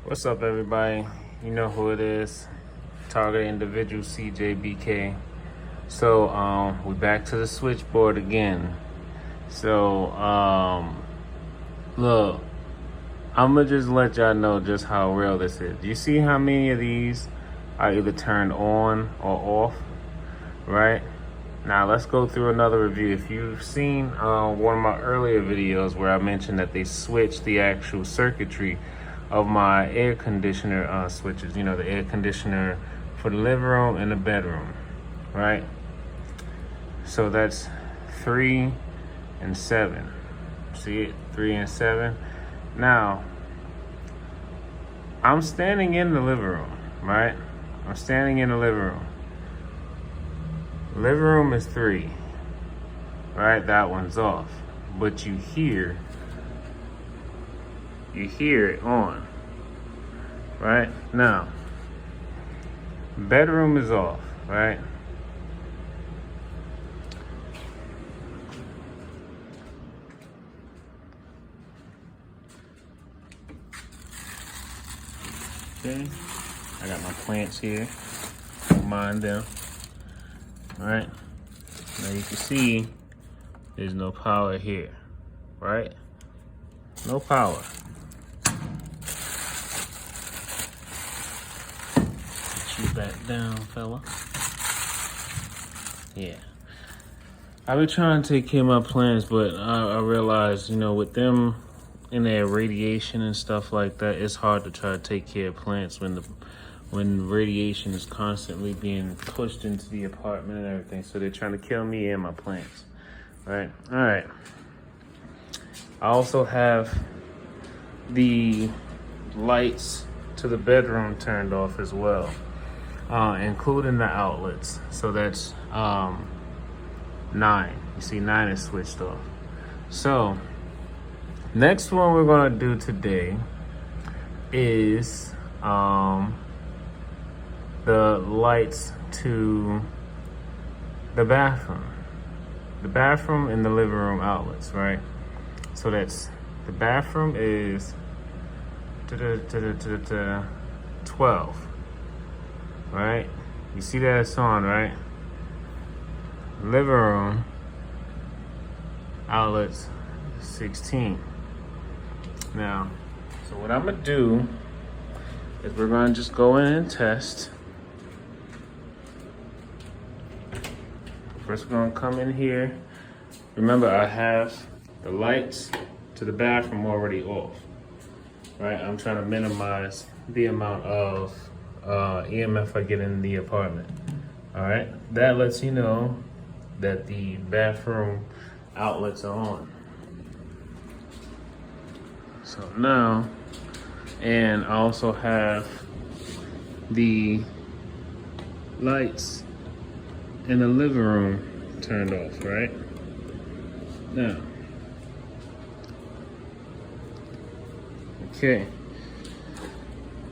What's up, everybody? You know who it is. Target individual CJBK. So we're back to the switchboard again. So look, I'm gonna just let y'all know just how real this is. You see how many of these are either turned on or off, right? Now let's go through another review. If you've seen one of my earlier videos where I mentioned that they switched the actual circuitry of my air conditioner switches, you know, the air conditioner for the living room and the bedroom, right? So that's 3 and 7. See it? 3 and 7. Now, I'm standing in the living room, right? I'm standing in the living room. Living room is 3, right? That one's off. But you hear it on, right? Now, bedroom is off, right? Okay, I got my plants here, don't mind them, all right? Now you can see there's no power here, right? No power. You back down, fella. Yeah. I've been trying to take care of my plants, but I realized, you know, with them and their radiation and stuff like that, it's hard to try to take care of plants when radiation is constantly being pushed into the apartment and everything. So they're trying to kill me and my plants. Right? All right. I also have the lights to the bedroom turned off as well, including the outlets. So that's 9. You see 9 is switched off. So next one we're gonna do today is the lights to the bathroom. The bathroom and the living room outlets, right? So that's, the bathroom is 12, right? You see that it's on, right? Living room outlets 16. Now, so what I'm gonna do is we're gonna just go in and test. First, we're gonna come in here. Remember, I have the lights to the bathroom already off, right? I'm trying to minimize the amount of EMF I get in the apartment, all right? That lets you know that the bathroom outlets are on. So now, and I also have the lights in the living room turned off, right? Now, okay.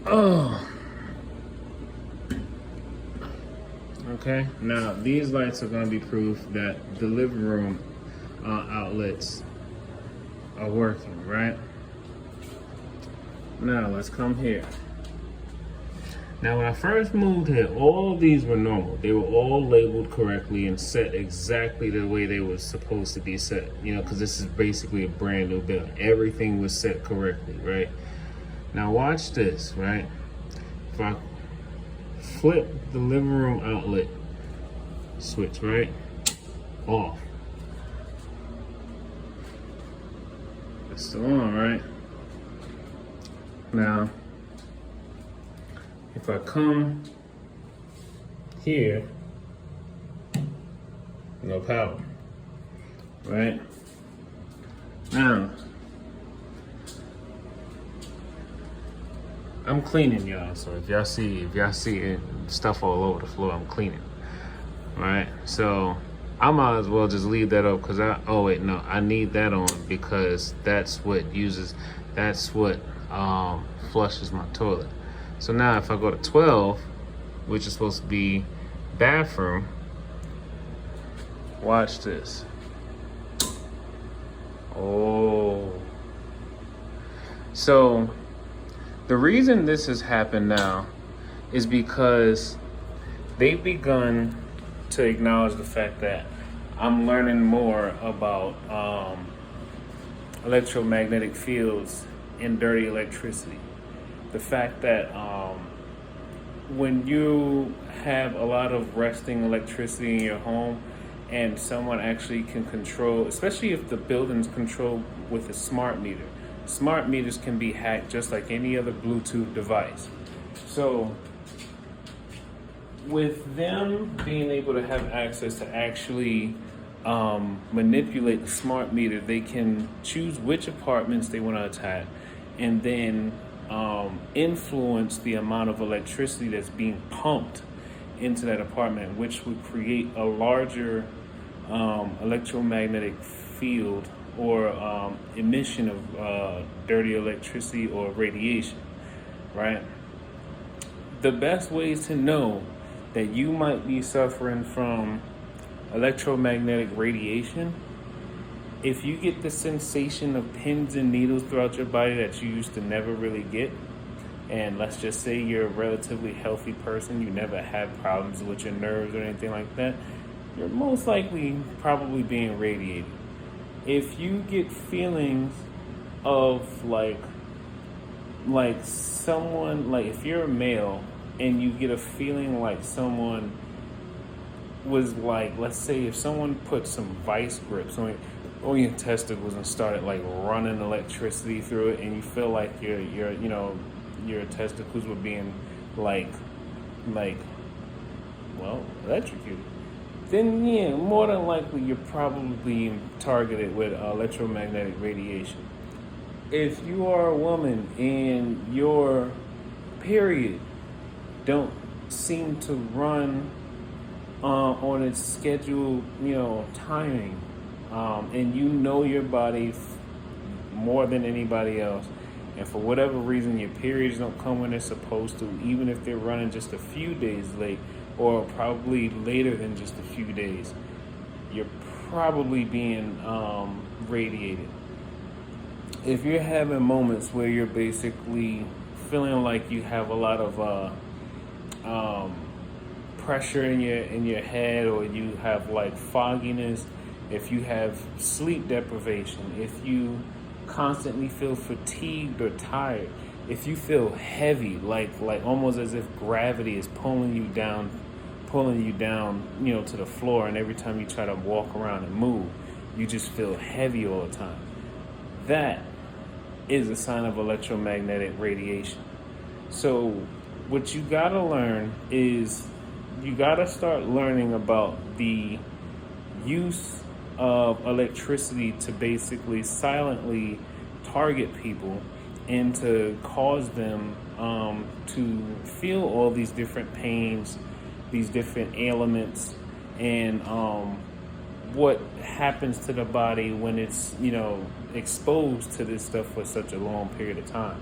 Oh. Okay, now these lights are gonna be proof that the living room outlets are working, right? Now let's come here. Now when I first moved here, all of these were normal. They were all labeled correctly and set exactly the way they were supposed to be set. You know, because this is basically a brand new building. Everything was set correctly, right? Now watch this, right? If I flip the living room outlet switch, right? Off. It's still on, right? Now, if I come here, no power, right? Now, I'm cleaning, y'all. So if y'all see it, stuff all over the floor, I'm cleaning, right? So I might as well just leave that up because I need that on because that's what flushes my toilet. So now if I go to 12, which is supposed to be bathroom, watch this. Oh. So The reason this has happened now is because they've begun to acknowledge the fact that I'm learning more about electromagnetic fields and dirty electricity. The fact that when you have a lot of resting electricity in your home and someone actually can control, especially if the building's controlled with a smart meter. Smart meters can be hacked just like any other Bluetooth device. So with them being able to have access to actually manipulate the smart meter, they can choose which apartments they want to attack and then influence the amount of electricity that's being pumped into that apartment, which would create a larger electromagnetic field or emission of dirty electricity or radiation, right? The best ways to know that you might be suffering from electromagnetic radiation, if you get the sensation of pins and needles throughout your body that you used to never really get, and let's just say you're a relatively healthy person, you never had problems with your nerves or anything like that, you're most likely probably being radiated. If you get feelings of like someone, like if you're a male and you get a feeling like someone was like, let's say if someone put some vice grips on your testicles and started like running electricity through it, and you feel like your testicles were being electrocuted, then yeah, more than likely you're probably being targeted with electromagnetic radiation. If you are a woman and your period don't seem to run on its scheduled, timing, and you know your body more than anybody else, and for whatever reason your periods don't come when they're supposed to, even if they're running just a few days late or probably later than just a few days, you're probably being radiated. If you're having moments where you're basically feeling like you have a lot of pressure in your head, or you have like fogginess, if you have sleep deprivation, if you constantly feel fatigued or tired, if you feel heavy, like almost as if gravity is pulling you down, to the floor, and every time you try to walk around and move, you just feel heavy all the time, that is a sign of electromagnetic radiation. So what you gotta learn is you gotta start learning about the use of electricity to basically silently target people and to cause them to feel all these different pains, these different ailments, and what happens to the body when it's exposed to this stuff for such a long period of time.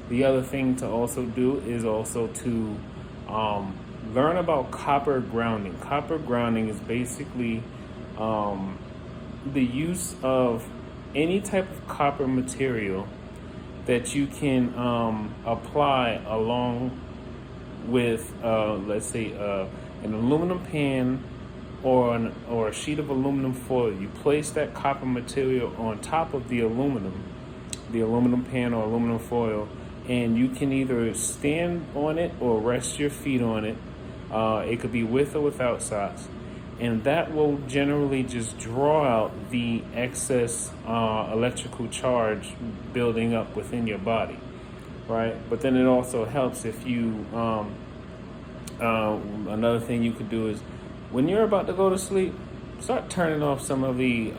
The other thing to also do is also to learn about copper grounding. Copper grounding is basically the use of any type of copper material that you can apply along with, let's say, an aluminum pan or a sheet of aluminum foil. You place that copper material on top of the aluminum pan or aluminum foil, and you can either stand on it or rest your feet on it. It could be with or without socks. And that will generally just draw out the excess electrical charge building up within your body, right? But then it also helps if you, another thing you could do is when you're about to go to sleep, start turning off some of the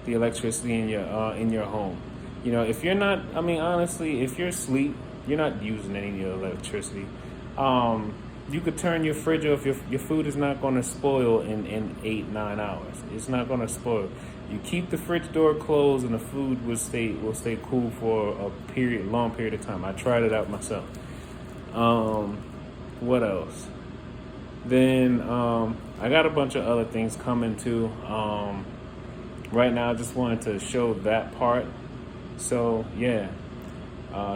electricity in your home. If you're not, honestly, if you're asleep, you're not using any of your electricity. You could turn your fridge off. Your food is not going to spoil in 8-9 hours. It's not going to spoil. You keep the fridge door closed, and the food will stay cool for a long period of time. I tried it out myself. What else? Then I got a bunch of other things coming too. Right now, I just wanted to show that part. So yeah,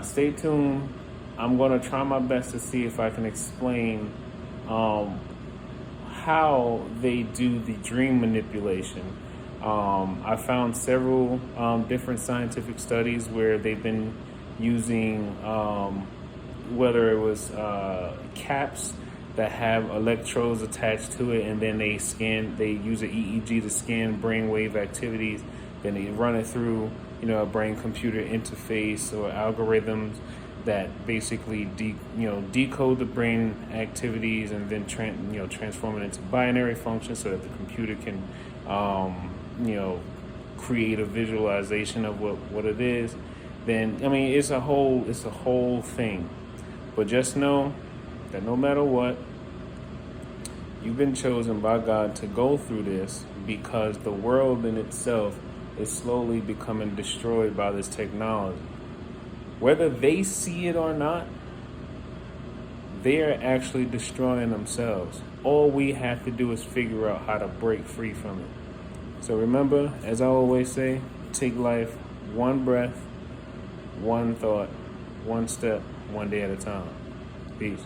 Stay tuned. I'm going to try my best to see if I can explain how they do the dream manipulation. I found several different scientific studies where they've been using, whether it was caps that have electrodes attached to it, and then they use an EEG to scan brainwave activities. Then they run it through, a brain-computer interface or algorithms that basically decode the brain activities and then transform it into binary functions so that the computer can create a visualization of what it is. Then it's a whole thing. But just know that no matter what, you've been chosen by God to go through this, because the world in itself is slowly becoming destroyed by this technology. Whether they see it or not, they are actually destroying themselves. All we have to do is figure out how to break free from it. So remember, as I always say, take life one breath, one thought, one step, one day at a time. Peace.